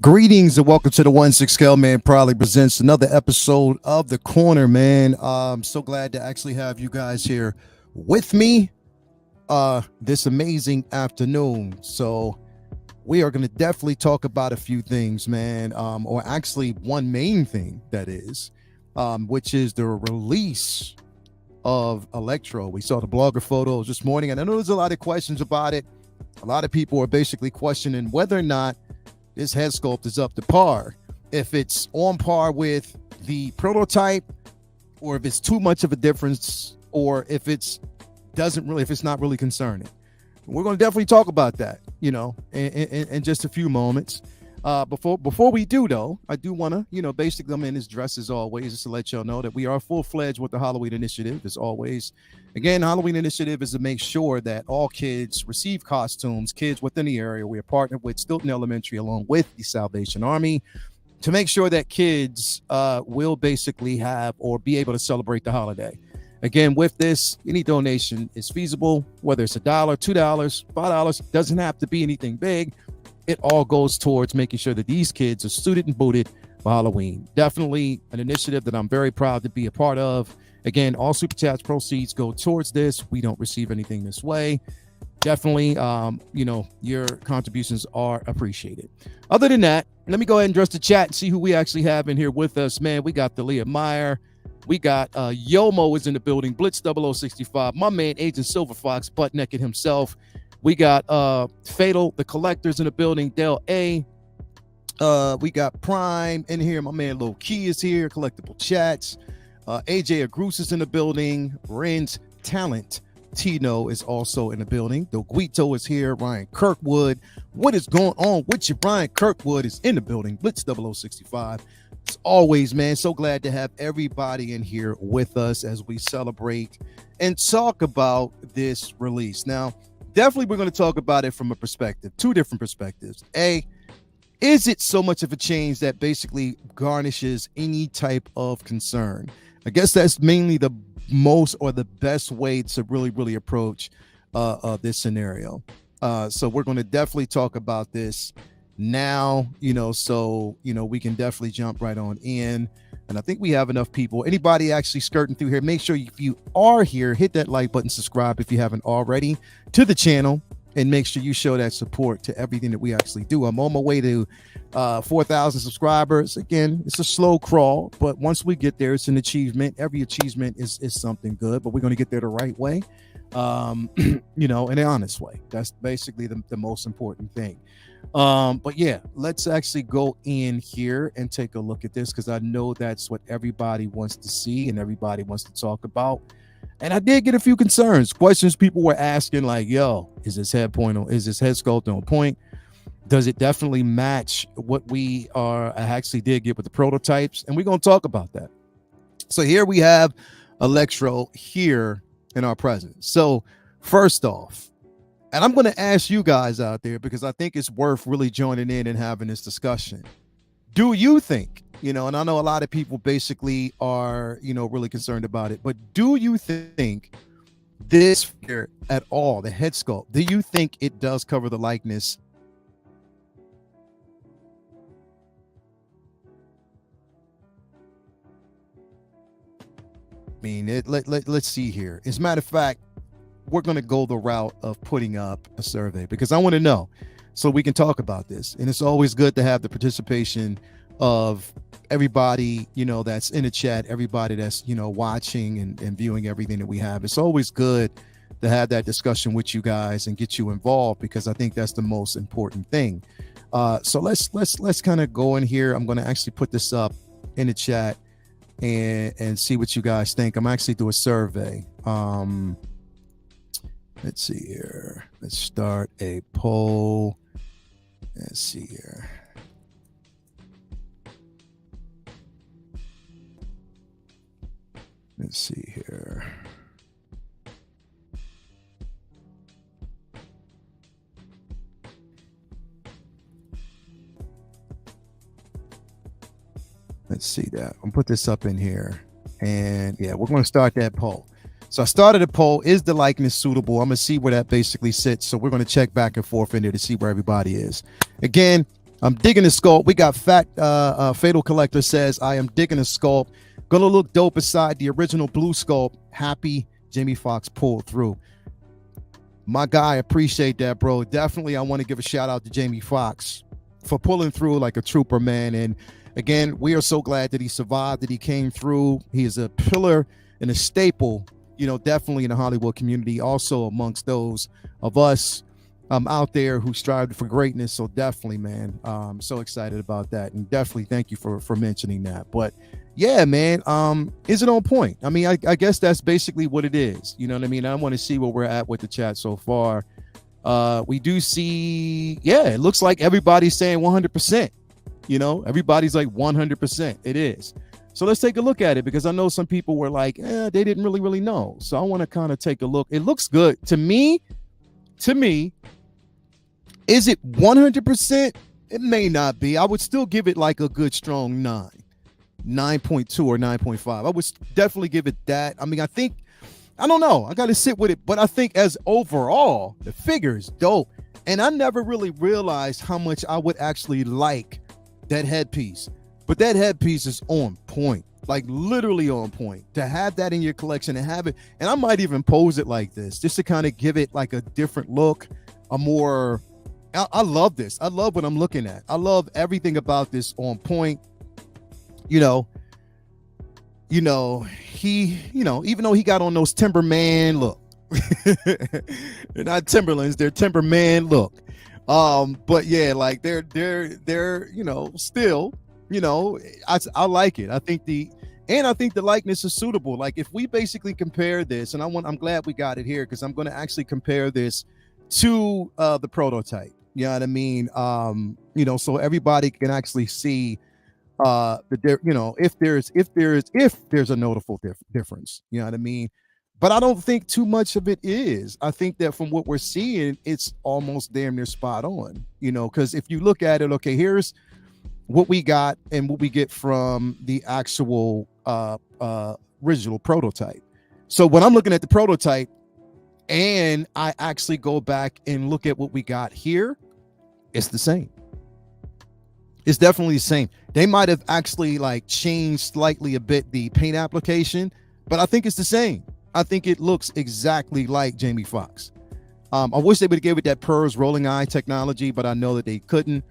Greetings and welcome to the 1-6 Scale Man proudly presents another episode of The Corner, man. I'm so glad to actually have you guys here with me this amazing afternoon. So we are going to definitely talk about a few things, man, or actually one main thing that is, which is the release of Electro. We saw the blogger photos this morning, and I know there's a lot of questions about it. A lot of people are basically questioning whether or not this head sculpt is up to par, if it's on par with the prototype, or if it's too much of a difference, or if it's not really concerning. We're going to definitely talk about that, in just a few moments. Before we do, though, I do want to, basically, I'm in this dress as always, just to let y'all know that we are full-fledged with the Halloween initiative as always. Again, Halloween initiative is to make sure that all kids receive costumes, kids within the area. We are partnered with Stilton Elementary along with the Salvation Army to make sure that kids will basically have or be able to celebrate the holiday. Again, with this, any donation is feasible, whether it's $1, $2, $5, doesn't have to be anything big. It all goes towards making sure that these kids are suited and booted for Halloween. Definitely an initiative that I'm very proud to be a part of. Again, all Super Chats proceeds go towards this. We don't receive anything this way. Definitely, your contributions are appreciated. Other than that, let me go ahead and address the chat and see who we actually have in here with us, man. We got Dalia Meyer. We got Yomo is in the building. Blitz 0065. My man, Agent Silver Fox, butt naked himself. We got Fatal, the Collectors in the building. Del A. We got Prime in here. My man Low Key is here. Collectible Chats. AJ Agrus is in the building. Ren's Talent. Tino is also in the building. Doguito is here. Ryan Kirkwood. What is going on with you? Ryan Kirkwood is in the building. Blitz 0065. As always, man, so glad to have everybody in here with us as we celebrate and talk about this release. Now, definitely we're going to talk about it from a perspective, two different perspectives. A, is it so much of a change that basically garnishes any type of concern? I guess that's mainly the most or the best way to really approach this scenario. So we're going to definitely talk about this now, so we can definitely jump right on in. And I think we have enough people. Anybody actually skirting through here, make sure if you are here, hit that like button, subscribe if you haven't already to the channel, and make sure you show that support to everything that we actually do. I'm on my way to 4,000 subscribers. Again, it's a slow crawl, but once we get there, it's an achievement. Every achievement is something good, but we're going to get there the right way, in an honest way. That's basically the most important thing. But yeah, let's actually go in here and take a look at this, because I know that's what everybody wants to see and everybody wants to talk about. And I did get a few questions people were asking, like, yo, is this head sculpt on point? Does it definitely match what we actually did get with the prototypes? And we're going to talk about that. So here we have Electro here in our presence. So first off, and I'm going to ask you guys out there, because I think it's worth really joining in and having this discussion. Do you think, and I know a lot of people basically are, really concerned about it, but do you think this figure at all, the head sculpt, do you think it does cover the likeness? I mean, let's see here. As a matter of fact, we're going to go the route of putting up a survey, because I want to know so we can talk about this. And it's always good to have the participation of everybody, that's in the chat, everybody that's, watching and viewing everything that we have. It's always good to have that discussion with you guys and get you involved, because I think that's the most important thing. So let's kind of go in here. I'm going to actually put this up in the chat and see what you guys think. I'm actually do a survey. Let's see here. Let's start a poll. Let's see here. Let's see here. Let's see that. I'll put this up in here. And yeah, we're going to start that poll. So I started a poll. Is the likeness suitable? I'm going to see where that basically sits. So we're going to check back and forth in there to see where everybody is. Again, I'm digging the sculpt. We got Fatal Collector says, I am digging the sculpt. Gonna look dope aside the original blue sculpt. Happy Jamie Foxx pulled through. My guy, appreciate that, bro. Definitely, I want to give a shout out to Jamie Foxx for pulling through like a trooper, man. And again, we are so glad that he survived, that he came through. He is a pillar and a staple, you know, definitely in the Hollywood community, also amongst those of us out there who strive for greatness. So definitely, man, so excited about that. And definitely thank you for mentioning that. But yeah, man, is it on point? I mean, I guess that's basically what it is. You know what I mean? I want to see where we're at with the chat so far. We do see, yeah, it looks like everybody's saying 100%. You know, everybody's like 100%. It is. So let's take a look at it, because I know some people were like, they didn't really know. So I want to kind of take a look. It looks good to me. Is it 100%? It may not be. I would still give it like a good strong 9.2 or 9.5. I would definitely give it that. I mean, I don't know. I got to sit with it. But I think as overall, the figure is dope. And I never really realized how much I would actually like that headpiece. But that headpiece is on point. Like literally on point. To have that in your collection and have it. And I might even pose it like this, just to kind of give it like a different look. A more... I love this. I love what I'm looking at. I love everything about this on point. You know, he, even though he got on those Timberman look, they're not Timberlands, they're Timberman look. But yeah, like they're, still, I like it. I think the likeness is suitable. Like if we basically compare this, and I'm glad we got it here, because I'm going to actually compare this to the prototype. You know what I mean? So everybody can actually see if there's a notable difference. You know what I mean? But I don't think too much of it is. I think that from what we're seeing, it's almost damn near spot on. Because if you look at it, okay, here's what we got and what we get from the actual original prototype. So when I'm looking at the prototype, and I actually go back and look at what we got here, it's the same. It's definitely the same. They might have actually like changed slightly a bit the paint application, but I think it's the same. I think it looks exactly like Jamie Foxx. I wish they would have gave it that PERS rolling eye technology, but I know that they couldn't.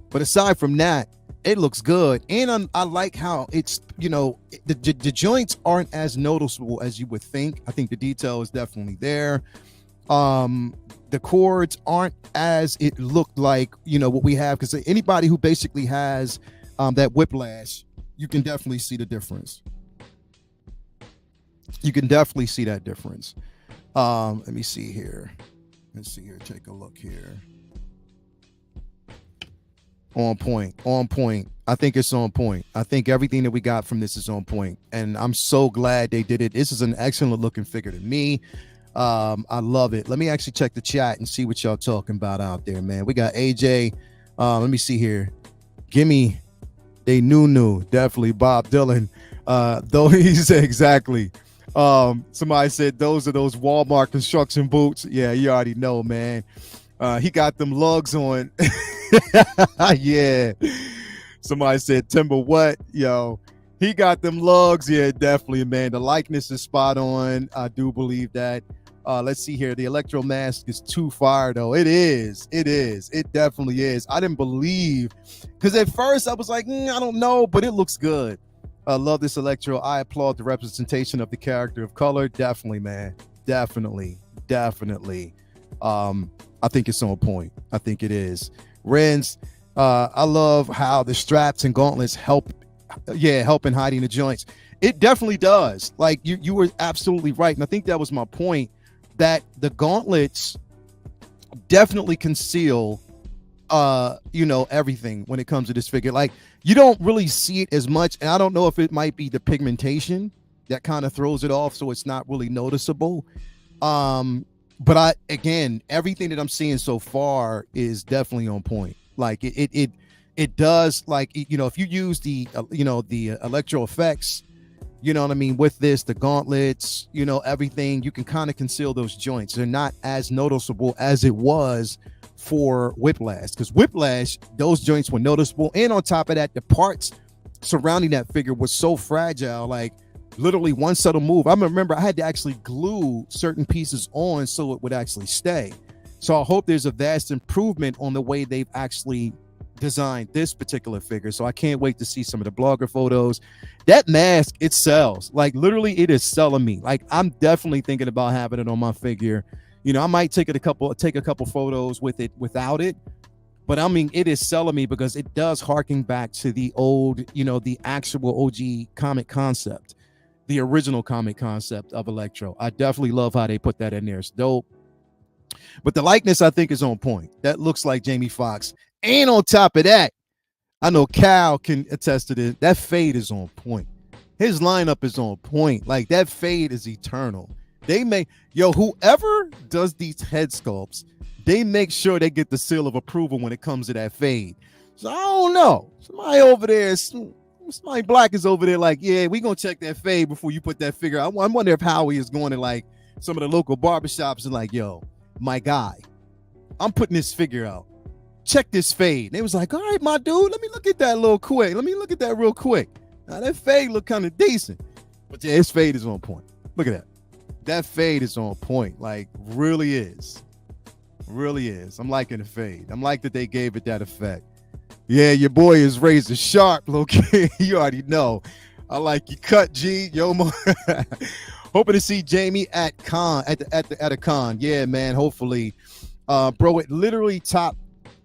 But aside from that, it looks good. And I like how it's, the joints aren't as noticeable as you would think. I think the detail is definitely there. The chords aren't as it looked like, what we have. Because anybody who basically has that whiplash, you can definitely see the difference. You can definitely see that difference. Let me see here. Let's see here. Take a look here. On point. I think it's on point. I think everything that we got from this is on point, and I'm so glad they did it. This is an excellent looking figure to me. I love it. Let me actually check the chat and see what y'all talking about out there, man. We got AJ. Let me see here. Gimme they new. Definitely Bob Dylan. Though he said exactly. Somebody said those are those Walmart construction boots. Yeah, you already know, man. He got them lugs on. Yeah. Somebody said timber what? Yo, he got them lugs. Yeah, definitely, man. The likeness is spot on. I do believe that. Let's see here. The Electro mask is too fire, though. It is. It definitely is. I didn't believe, because at first I was like, I don't know, but it looks good. I love this Electro. I applaud the representation of the character of color. Definitely, man. Definitely. I think it's on point. I think it is. Renz, I love how the straps and gauntlets help in hiding the joints. It definitely does. Like you were absolutely right. And I think that was my point, that the gauntlets definitely conceal everything when it comes to this figure. Like you don't really see it as much. And I don't know if it might be the pigmentation, that kind of throws it off, so it's not really noticeable. But again, everything that I'm seeing so far is definitely on point. Like it does, like, if you use the the electro effects, you know what I mean, with this, the gauntlets, everything, you can kind of conceal those joints. They're not as noticeable as it was for Whiplash, because Whiplash, those joints were noticeable, and on top of that, the parts surrounding that figure was so fragile. Like, literally one subtle move, I remember I had to actually glue certain pieces on so it would actually stay. So I hope there's a vast improvement on the way they've actually designed this particular figure. So I can't wait to see some of the blogger photos. That mask, it sells. Like, literally, it is selling me. Like, I'm definitely thinking about having it on my figure. I might take a couple photos with it without it, but I mean, it is selling me because it does harken back to the old, the actual OG comic concept, the original comic concept of Electro. I definitely love how they put that in there. It's dope. But the likeness, I think, is on point. That looks like Jamie Foxx. And on top of that, I know Cal can attest to this, that fade is on point. His lineup is on point. Like, that fade is eternal. They make, whoever does these head sculpts, they make sure they get the seal of approval when it comes to that fade. So I don't know. Somebody over there, somebody black is over there like, yeah, we gonna check that fade before you put that figure. I wonder if Howie is going to like some of the local barbershops and like, yo, my guy, I'm putting this figure out. Check this fade. And they was like, all right, my dude, let me look at that real quick. Now that fade look kind of decent. But yeah, his fade is on point. Look at that. That fade is on point. Like, really is. Really is. I'm liking the fade. I'm like that they gave it that effect. Yeah, your boy is razor sharp, Loki. You already know. I like your cut, G. Yo, hoping to see Jamie at a con. Yeah, man. Hopefully, bro. It literally top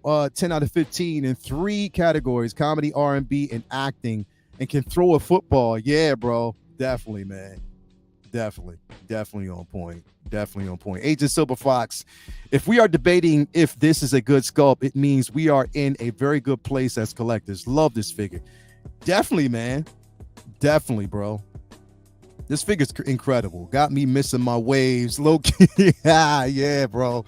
10 out of 15 in 3 categories: comedy, R&B, and acting, and can throw a football. Yeah, bro. Definitely, man. Definitely on point. Definitely on point. Agent Silver Fox, if we are debating if this is a good sculpt, it means we are in a very good place as collectors. Love this figure. Definitely, man. Definitely, bro. This figure's incredible. Got me missing my waves. Low-key. Yeah, bro.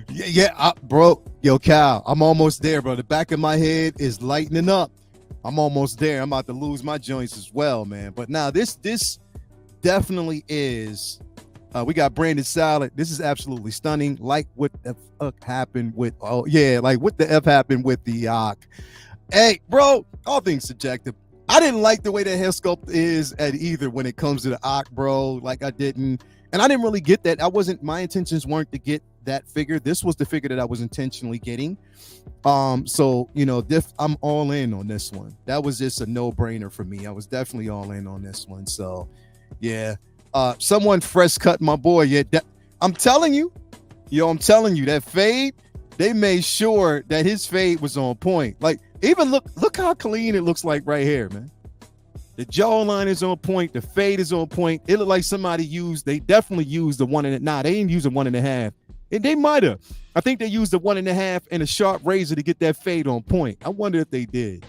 Yeah, bro. Yo, Cal, I'm almost there, bro. The back of my head is lightening up. I'm almost there. I'm about to lose my joints as well, man. But now this definitely is. We got Brandon Salad. This is absolutely stunning. Like what the fuck happened with? Oh yeah, like what the f happened with the Ock? Hey, bro. All things subjective. I didn't like the way the hair sculpt is at either when it comes to the Ock, bro. Like, I didn't, and I didn't really get that. My intentions weren't to get that figure. This was the figure that I was intentionally getting. So I'm all in on this one. That was just a no-brainer for me. I was definitely all in on this one. So yeah. Someone fresh cut my boy. Yeah, I'm telling you, that fade, they made sure that his fade was on point. Like, even look how clean it looks like right here, man. The jawline is on point. The fade is on point. It looked like they definitely used the 1.5. Nah, they didn't use a 1.5. And they might have. I think they used the 1.5 and a sharp razor to get that fade on point. I wonder if they did.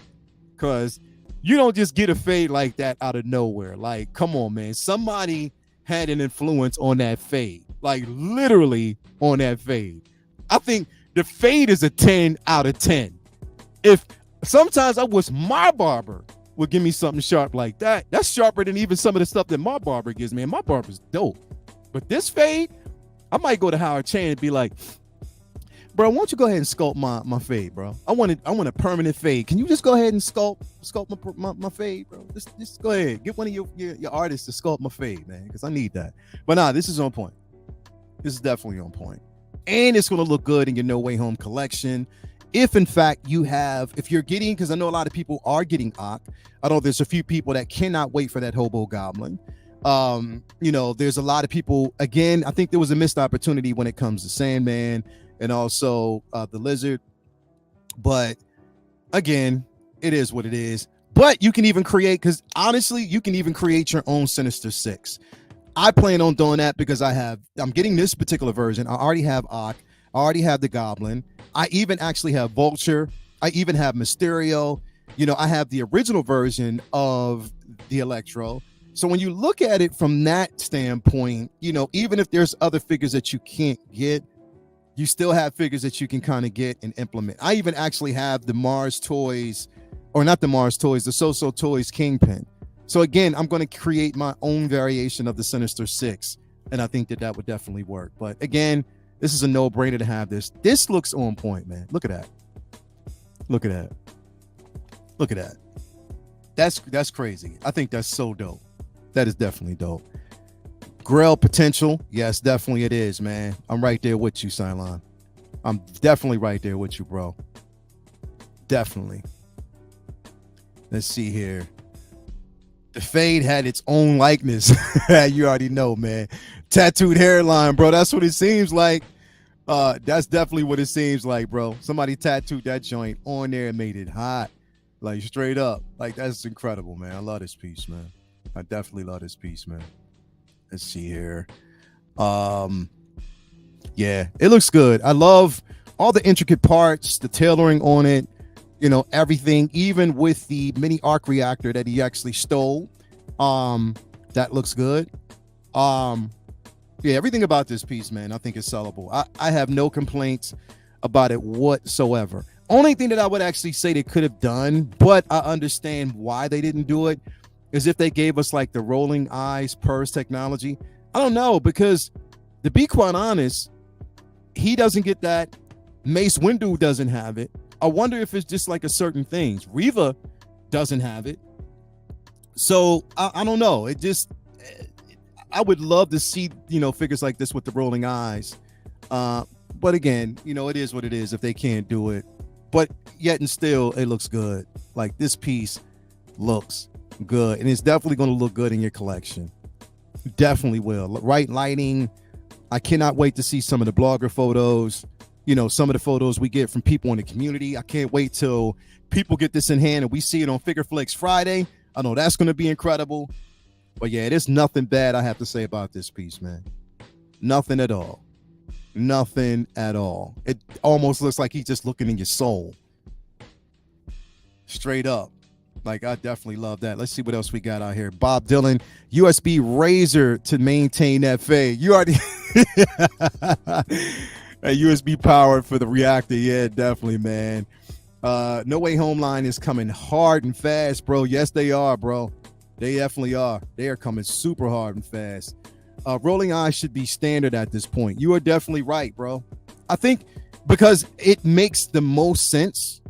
Because you don't just get a fade like that out of nowhere. Like, come on, man. Somebody had an influence on that fade. Like, literally on that fade. I think the fade is a 10 out of 10. If sometimes I wish my barber would give me something sharp like that. That's sharper than even some of the stuff that my barber gives me. And my barber's dope. But this fade, I might go to Howard Chan and be like, bro, why don't you go ahead and sculpt my fade, bro? I want a permanent fade. Can you just go ahead and sculpt my fade, bro? Just go ahead. Get one of your artists to sculpt my fade, man, because I need that. But nah, this is on point. This is definitely on point. And it's going to look good in your No Way Home collection. If in fact if you're getting, because I know a lot of people are getting Ock. I know there's a few people that cannot wait for that Hobo Goblin. There's a lot of people, again, I think there was a missed opportunity when it comes to Sandman and also the Lizard. But again, it is what it is. But you can even create, because honestly, you can even create your own Sinister Six. I plan on doing that because I'm getting this particular version. I already have Ock. I already have the Goblin. I even actually have Vulture. I even have Mysterio. I have the original version of the Electro. So when you look at it from that standpoint, you know, even if there's other figures that you can't get, you still have figures that you can kind of get and implement. I even actually have the Mars Toys, or not the Mars Toys, the So Toys Kingpin. So again, I'm going to create my own variation of the Sinister Six, and I think that that would definitely work. But again, this is a no-brainer to have this. This looks on point, man. Look at that. Look at that. Look at that. That's crazy. I think that's so dope. That is definitely dope. Grail potential. Yes, definitely it is, man. I'm right there with you, Cylon. I'm definitely right there with you, bro. Definitely. Let's see here. The Fade had its own likeness. You already know, man. Tattooed hairline, bro. That's what it seems like. That's definitely what it seems like, bro. Somebody tattooed that joint on there and made it hot. Like, straight up. Like, that's incredible, man. I love this piece, man. I definitely love this piece, man. Let's see here. Yeah, it looks good. I love all the intricate parts, the tailoring on it, you know, everything, even with the mini arc reactor that he actually stole. That looks good. Yeah, everything about this piece, man, I think is sellable. I have no complaints about it whatsoever. Only thing that I would actually say they could have done, but I understand why they didn't do it, is if they gave us like the rolling eyes purse technology. I don't know, because to be quite honest, he doesn't get that. Mace Windu doesn't have it. I wonder if it's just like a certain things. Reva doesn't have it. So I don't know. It just, I would love to see, you know, figures like this with the rolling eyes. But again, you know, it is what it is if they can't do it. But yet and still, it looks good. Like, this piece looks good, and it's definitely going to look good in your collection. Definitely will. Right lighting. I cannot wait to see some of the blogger photos. You know, some of the photos we get from people in the community. I can't wait till people get this in hand and we see it on Figure Flicks Friday. I know that's going to be incredible. But yeah, there's nothing bad I have to say about this piece, man. Nothing at all. Nothing at all. It almost looks like he's just looking in your soul. Straight up. Like, I definitely love that. Let's see what else we got out here. Bob Dylan, USB razor to maintain that fade. You already a USB powered for the reactor. Yeah, definitely, man. No Way Home line is coming hard and fast, bro. Yes, they are, bro. They definitely are. They are coming super hard and fast. Rolling eyes should be standard at this point. You are definitely right, bro. I think because it makes the most sense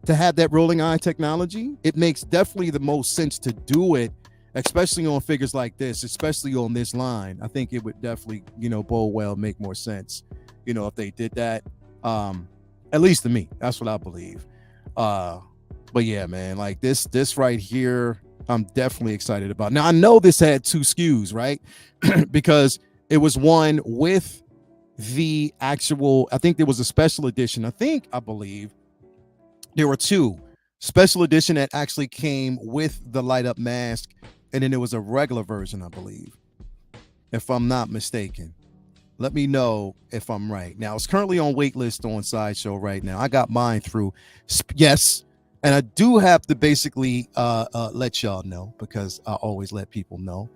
to have that rolling eye technology. It makes definitely the most sense to do it, especially on figures like this, especially on this line. I think it would definitely, you know, bode well, make more sense, you know, if they did that. At least to me, that's what I believe. But yeah, man, like this right here, I'm definitely excited about. Now, I know this had 2 SKUs, right? Because it was one with the actual, I think there was a special edition. I believe there were 2 special edition that actually came with the light up mask. And then there was a regular version, I believe, if I'm not mistaken. Let me know if I'm right. Now, it's currently on waitlist on Sideshow right now. I got mine through. Yes. And I do have to basically let y'all know, because I always let people know,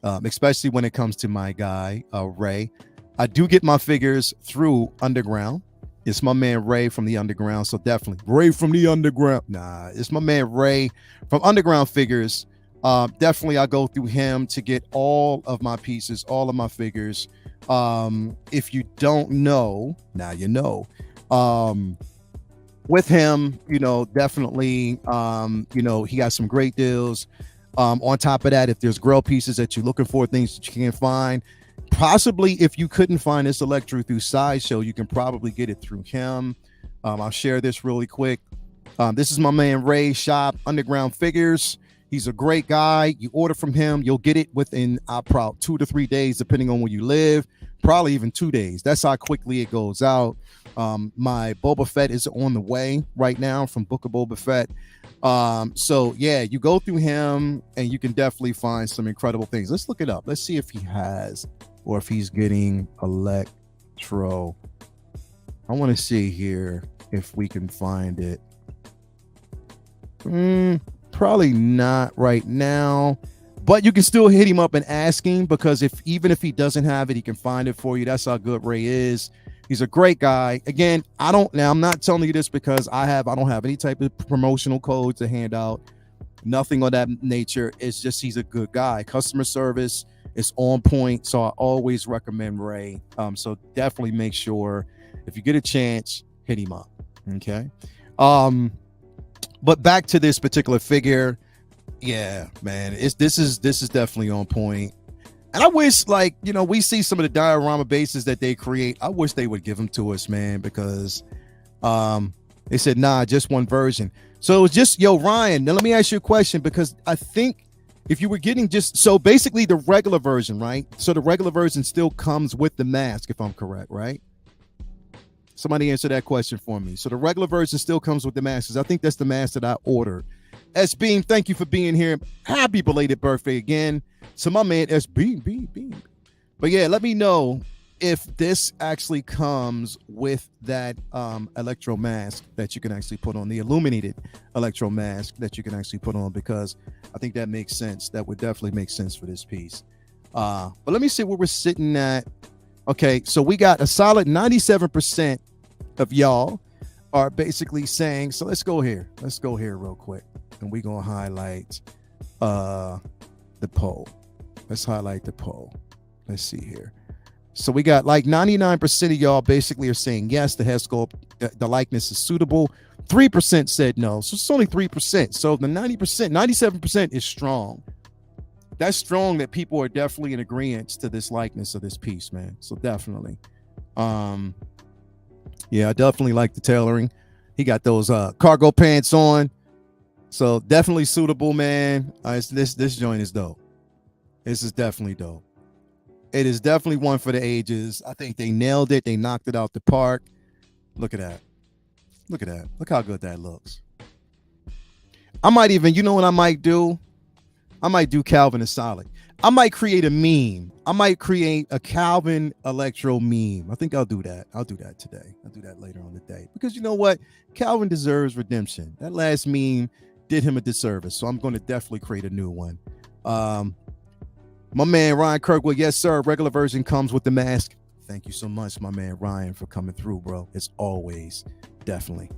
especially when it comes to my guy, Ray. I do get my figures through Underground. It's my man Ray from the Underground. So definitely Ray from the Underground. Nah, it's my man Ray from Underground Figures. Definitely I go through him to get all of my pieces, all of my figures. If you don't know, now you know. With him, you know, definitely, you know, he got some great deals. On top of that, if there's grill pieces that you're looking for, things that you can't find, possibly if you couldn't find this Electro through Sideshow, you can probably get it through him. I'll share this really quick. This is my man Ray shop, Underground Figures. He's a great guy. You order from him, you'll get it within probably 2 to 3 days, depending on where you live. Probably even 2 days. That's how quickly it goes out. My Boba Fett is on the way right now from Book of Boba Fett. So yeah, you go through him and you can definitely find some incredible things. Let's look it up. Let's see if he has, or if he's getting Electro. I want to see here if we can find it. Probably not right now, But you can still hit him up and ask him, because even if he doesn't have it, he can find it for you. That's how good Ray is. He's a great guy. Again, I'm not telling you this because I don't have any type of promotional code to hand out. Nothing of that nature. It's just he's a good guy. Customer service is on point, so I always recommend Ray. So definitely make sure if you get a chance, hit him up. Okay. But back to this particular figure. Yeah, man, this is definitely on point. And I wish, like, we see some of the diorama bases that they create. I wish they would give them to us, man, because they said, nah, just one version. So it was just, Ryan, now let me ask you a question, because I think if you were getting so basically the regular version, right? So the regular version still comes with the mask, if I'm correct, right? Somebody answer that question for me. So the regular version still comes with the mask, because I think that's the mask that I ordered. S Beam, thank you for being here. Happy belated birthday again to my man S Beam. But yeah, let me know if this actually comes with that Electro mask that you can actually put on, the illuminated Electro mask that you can actually put on, because I think that makes sense. That would definitely make sense for this piece. But let me see where we're sitting at. Okay, so we got a solid 97% of y'all are basically saying, so let's go here real quick, and we're gonna highlight the poll. Let's highlight the poll. Let's see here. So we got like 99% of y'all basically are saying yes, the head sculpt, the likeness is suitable. 3% said no, so it's only 3%. So the 97% is strong. That's strong, that people are definitely in agreement to this likeness of this piece, man. So definitely. Yeah, I definitely like the tailoring. He got those cargo pants on. So definitely suitable, man. This joint is dope. This is definitely dope. It is definitely one for the ages. I think they nailed it. They knocked it out the park. Look at that. Look at that. Look how good that looks. I might even, you know what I might do? I might do Calvin and Solid. I might create a meme. I might create a Calvin Electro meme. I think I'll do that. I'll do that today. I'll do that later on the day. Because you know what? Calvin deserves redemption. That last meme did him a disservice. So I'm going to definitely create a new one. My man Ryan Kirkwood, yes sir, regular version comes with the mask. Thank you so much, my man Ryan, for coming through, bro. As always, definitely.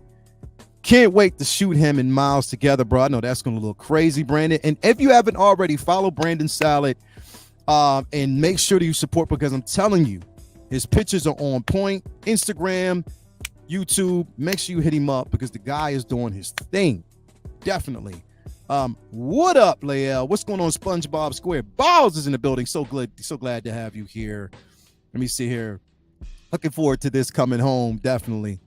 Can't wait to shoot him and Miles together, bro. I know that's going to look crazy, Brandon. And if you haven't already, follow Brandon Salad and make sure that you support, because I'm telling you, his pictures are on point. Instagram, YouTube, make sure you hit him up, because the guy is doing his thing. Definitely. What up, Lael? What's going on, SpongeBob Square? Balls is in the building. So glad to have you here. Let me see here. Looking forward to this coming home. Definitely.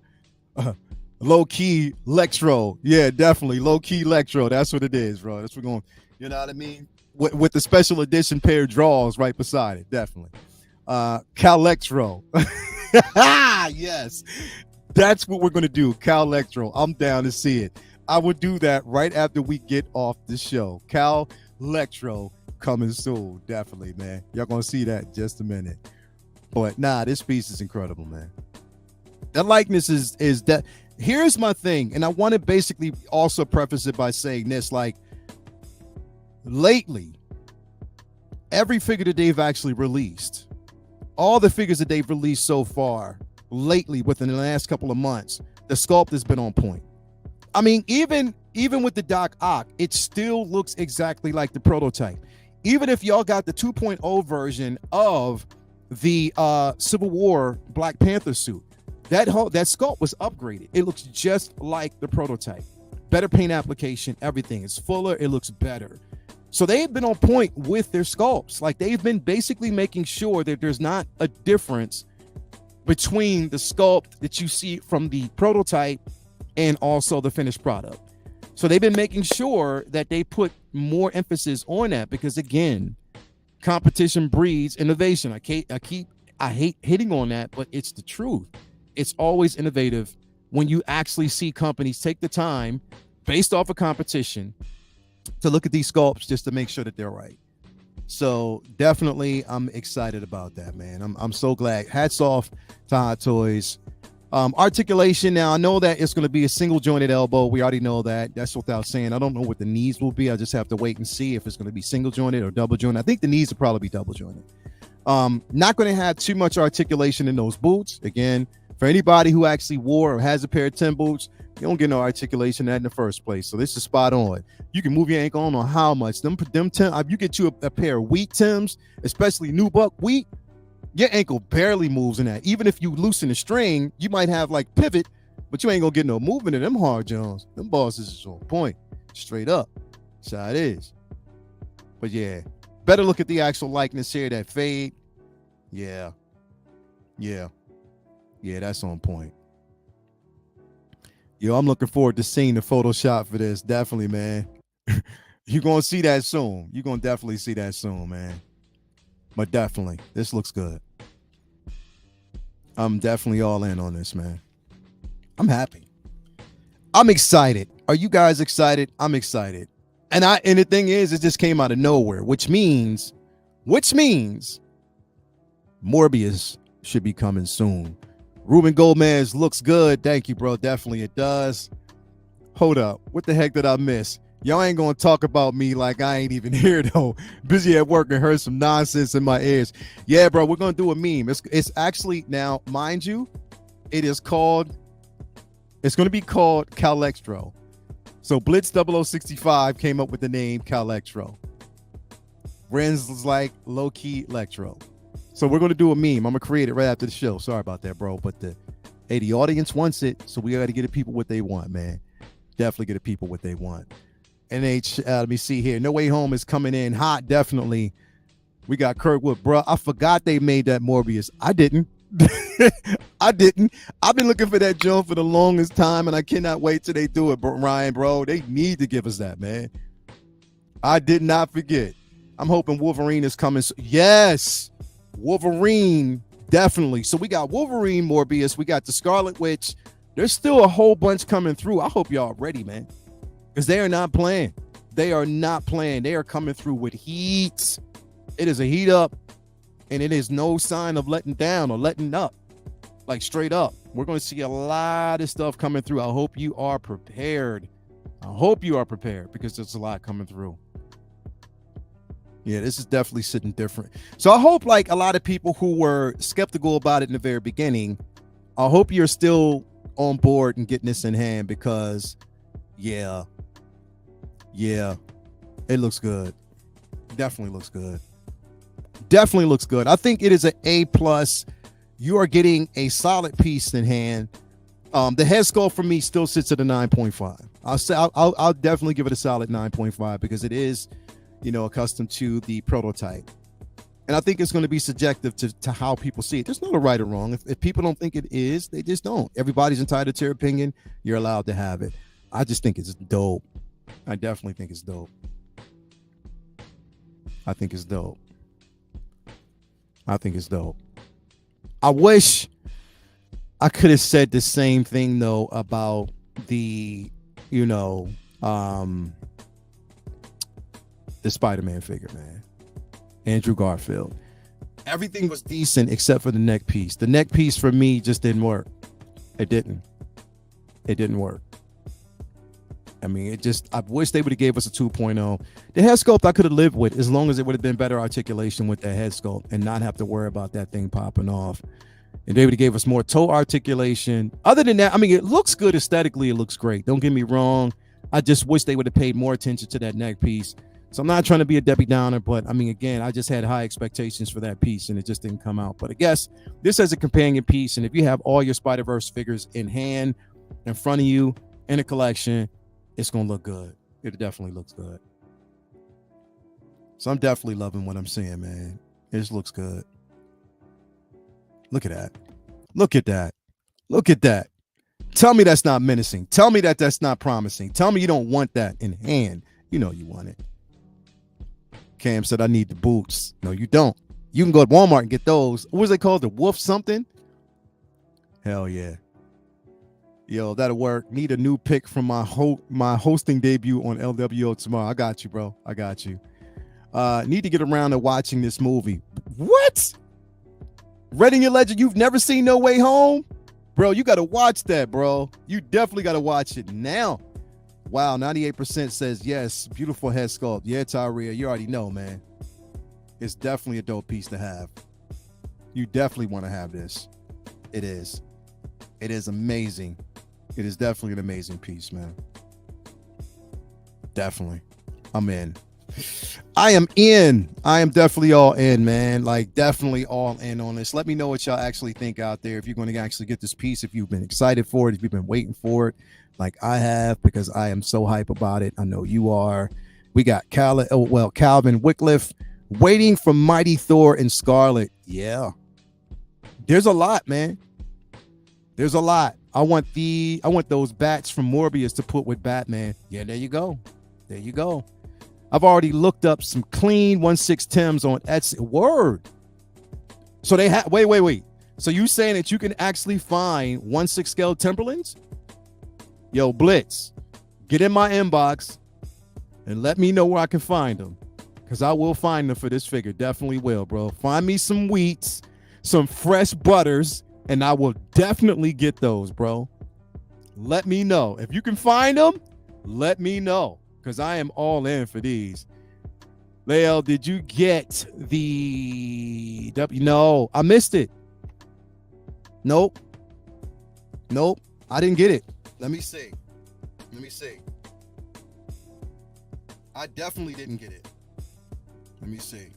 Low-key Electro. Yeah, definitely. Low-key Electro. That's what it is, bro. That's what we're going, you know what I mean? With the special edition pair of draws right beside it. Definitely. Electro. Yes. That's what we're going to do. Electro. I'm down to see it. I would do that right after we get off the show. Electro coming soon. Definitely, man. Y'all going to see that in just a minute. But nah, this piece is incredible, man. That likeness is that. Here's my thing, and I want to basically also preface it by saying this, like, lately, every figure that they've actually released, all the figures that they've released so far, lately, within the last couple of months, the sculpt has been on point. I mean, even with the Doc Ock, it still looks exactly like the prototype. Even if y'all got the 2.0 version of the Civil War Black Panther suit, that sculpt was upgraded. It looks just like the prototype. Better paint application, everything. It's fuller, it looks better. So they've been on point with their sculpts. Like, they've been basically making sure that there's not a difference between the sculpt that you see from the prototype and also the finished product. So they've been making sure that they put more emphasis on that, because again, competition breeds innovation. I hate hitting on that, but it's the truth. It's always innovative when you actually see companies take the time, based off of competition, to look at these sculpts just to make sure that they're right. So definitely, I'm excited about that, man. I'm so glad. Hats off to Hot Toys. Articulation. Now I know that it's going to be a single jointed elbow. We already know that. That's without saying. I don't know what the knees will be. I just have to wait and see if it's going to be single jointed or double jointed. I think the knees will probably be double jointed. Not going to have too much articulation in those boots. Again, for anybody who actually wore or has a pair of Tim boots, you don't get no articulation in the first place. So this is spot on. You can move your ankle on how much. Them Tim, you get you a pair of wheat Tims, especially nubuck wheat, your ankle barely moves in that. Even if you loosen the string, you might have like pivot, but you ain't gonna get no movement in them hard Jones. Them bosses is on point, straight up. That's how it is. But yeah, better look at the actual likeness here, that fade. Yeah, that's on point. Yo, I'm looking forward to seeing the Photoshop for this. Definitely, man. You're going to see that soon. You're going to definitely see that soon, man. But definitely, this looks good. I'm definitely all in on this, man. I'm happy. I'm excited. Are you guys excited? I'm excited. And the thing is, it just came out of nowhere, which means Morbius should be coming soon. Ruben Gomez looks good. Thank you, bro. Definitely it does. Hold up. What the heck did I miss? Y'all ain't going to talk about me like I ain't even here, though. Busy at work and heard some nonsense in my ears. Yeah, bro, we're going to do a meme. It's actually, now, mind you, it's going to be called Electro. So Blitz 0065 came up with the name Electro. Renz was like low-key Electro. So we're going to do a meme. I'm going to create it right after the show. Sorry about that, bro. But the audience wants it, so we got to get the people what they want, man. Definitely get the people what they want. NH, let me see here. No Way Home is coming in hot, definitely. We got Kirkwood, bro. I forgot they made that Morbius. I didn't. I've been looking for that joint for the longest time, and I cannot wait till they do it, Ryan, bro. They need to give us that, man. I did not forget. I'm hoping Wolverine is coming. Yes. Wolverine, definitely. So we got Wolverine, Morbius, we got the Scarlet Witch. There's still a whole bunch coming through. I hope y'all ready, man, because they are not playing. They are not playing. They are coming through with heat. It is a heat up, and it is no sign of letting down or letting up, like straight up. We're going to see a lot of stuff coming through. I hope you are prepared. Because there's a lot coming through. Yeah, this is definitely sitting different. So I hope, like a lot of people who were skeptical about it in the very beginning, I hope you're still on board and getting this in hand, because yeah, it looks good. Definitely looks good. I think it is an A+. You are getting a solid piece in hand. The head sculpt for me still sits at a 9.5. I'll definitely give it a solid 9.5, because it is, accustomed to the prototype. And I think it's going to be subjective to how people see it. There's not a right or wrong. If people don't think it is, they just don't. Everybody's entitled to their opinion. You're allowed to have it. I just think it's dope. I definitely think it's dope. I think it's dope. I wish I could have said the same thing, though, about the Spider-Man figure, man. Andrew Garfield. Everything was decent except for the neck piece. The neck piece for me just didn't work. It didn't work. I mean, I wish they would have gave us a 2.0. The head sculpt I could have lived with, as long as it would have been better articulation with the head sculpt and not have to worry about that thing popping off. And they would have gave us more toe articulation. Other than that, I mean, it looks good aesthetically. It looks great. Don't get me wrong. I just wish they would have paid more attention to that neck piece. So I'm not trying to be a Debbie Downer, but I mean, again, I just had high expectations for that piece, and it just didn't come out. But I guess this as a companion piece, and if you have all your Spider-Verse figures in hand, in front of you, in a collection, it's going to look good. It definitely looks good. So I'm definitely loving what I'm seeing, man. It just looks good. Look at that. Tell me that's not menacing. Tell me that's not promising. Tell me you don't want that in hand. You know you want it. Cam said, I need the boots. No, you don't. You can go to Walmart and get those. What was they called? The Wolf something? Hell yeah. Yo, that'll work. Need a new pick from my hosting debut on LWO tomorrow. I got you, bro. I got you. Need to get around to watching this movie. What? Reading Your Legend, you've never seen No Way Home? Bro, you got to watch that, bro. You definitely got to watch it now. Wow, 98% says yes. Beautiful head sculpt. Yeah, Tyria, you already know, man. It's definitely a dope piece to have. You definitely want to have this. It is. It is amazing. It is definitely an amazing piece, man. Definitely. I'm in. I am in. I am definitely all in, man. Like, definitely all in on this. Let me know what y'all actually think out there. If you're going to actually get this piece, if you've been excited for it, if you've been waiting for it, like I have, because I am so hype about it. I know you are. We got Calvin Wycliffe waiting for Mighty Thor and Scarlet. Yeah. There's a lot, man. There's a lot. I want those bats from Morbius to put with Batman. Yeah, there you go. There you go. I've already looked up some clean 1/6 Tims on Etsy. Word. So they have wait. So you saying that you can actually find 1/6 scale Timberlands? Yo, Blitz, get in my inbox and let me know where I can find them. Because I will find them for this figure. Definitely will, bro. Find me some wheats, some fresh butters, and I will definitely get those, bro. Let me know. If you can find them, let me know. Because I am all in for these. Lael, did you get the W? No, I missed it. Nope. I didn't get it. Let me see. I definitely didn't get it. Let me see.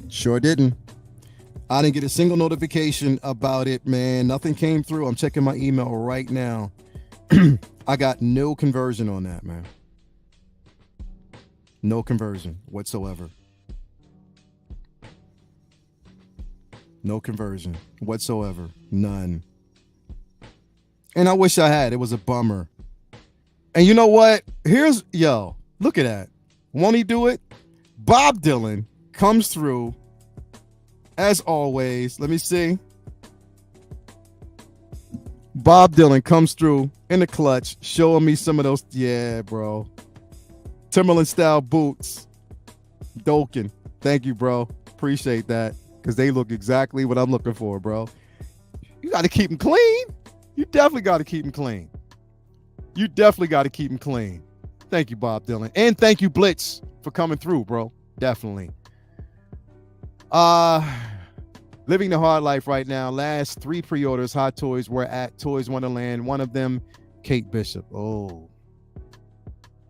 Sure didn't. I didn't get a single notification about it, man. Nothing came through. I'm checking my email right now. I got no conversion on that, man. No conversion whatsoever. No conversion whatsoever. None. And I wish I had. It was a bummer. And you know what? Look at that. Won't he do it? Bob Dylan comes through, as always. Let me see. Bob Dylan comes through in the clutch, showing me some of those. Yeah, bro. Timberland style boots. Dolkin. Thank you, bro. Appreciate that. Because they look exactly what I'm looking for, bro. You got to keep them clean. You definitely got to keep them clean. Thank you, Bob Dylan. And thank you, Blitz, for coming through, bro. Definitely. Living the hard life right now. Last 3 pre-orders, Hot Toys, were at Toys Wonderland. One of them, Kate Bishop. Oh.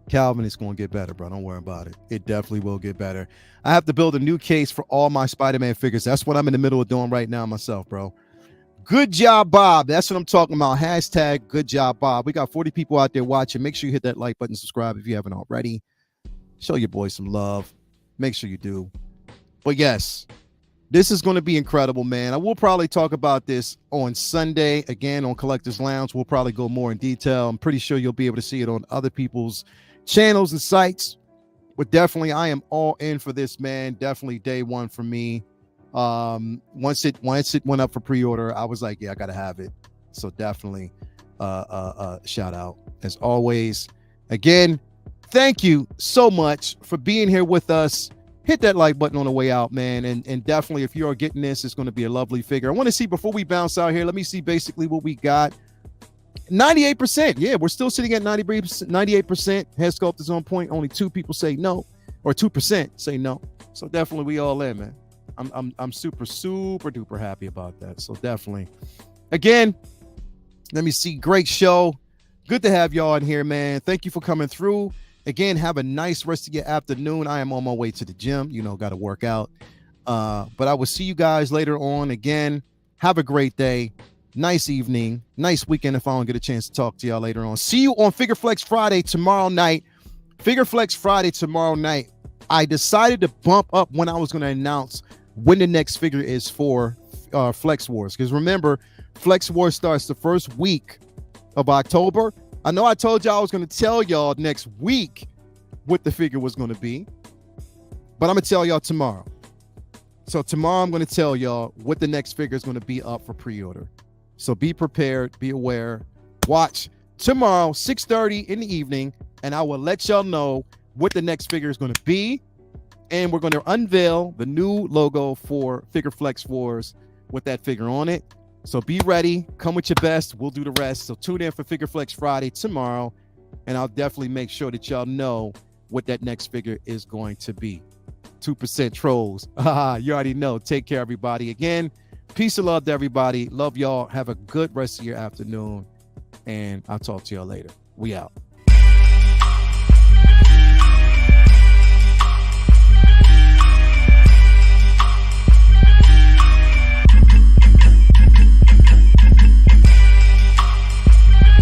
Calvin, it's going to get better, bro. Don't worry about it. It definitely will get better. I have to build a new case for all my Spider-Man figures. That's what I'm in the middle of doing right now myself, bro. Good job, Bob. That's what I'm talking about. Hashtag good job, Bob. We got 40 people out there watching. Make sure you hit that like button, subscribe if you haven't already. Show your boy some love. Make sure you do. But yes, this is going to be incredible, man. I will probably talk about this on Sunday, again, on Collectors Lounge. We'll probably go more in detail. I'm pretty sure you'll be able to see it on other people's channels and sites. But definitely, I am all in for this, man. Definitely day one for me. Once it went up for pre-order, I was like, yeah, I gotta have it. So definitely shout out as always. Again, thank you so much for being here with us. Hit that like button on the way out, man. And definitely, if you are getting this, it's going to be a lovely figure. I want to see, before we bounce out here, let me see basically what we got. 98%. Yeah, we're still sitting at 98%. Head sculpt is on point. Only 2 people say no, or 2% say no. So definitely we all in, man. I'm super duper happy about that. So definitely. Again, let me see. Great show. Good to have y'all in here, man. Thank you for coming through. Again, have a nice rest of your afternoon. I am on my way to the gym. Got to work out. But I will see you guys later on. Again, have a great day. Nice evening. Nice weekend if I don't get a chance to talk to y'all later on. See you on Figure Flex Friday tomorrow night. Figure Flex Friday tomorrow night. I decided to bump up when I was going to announce when the next figure is for Flex Wars. Because remember, Flex Wars starts the first week of October. I know I told y'all I was going to tell y'all next week what the figure was going to be, but I'm going to tell y'all tomorrow. So tomorrow I'm going to tell y'all what the next figure is going to be up for pre-order. So be prepared, be aware. Watch tomorrow, 6:30 in the evening, and I will let y'all know what the next figure is going to be And we're going to unveil the new logo for Figure Flex Wars with that figure on it. So be ready. Come with your best. We'll do the rest. So tune in for Figure Flex Friday tomorrow. And I'll definitely make sure that y'all know what that next figure is going to be. 2% trolls. You already know. Take care, everybody. Again, peace and love to everybody. Love y'all. Have a good rest of your afternoon. And I'll talk to y'all later. We out.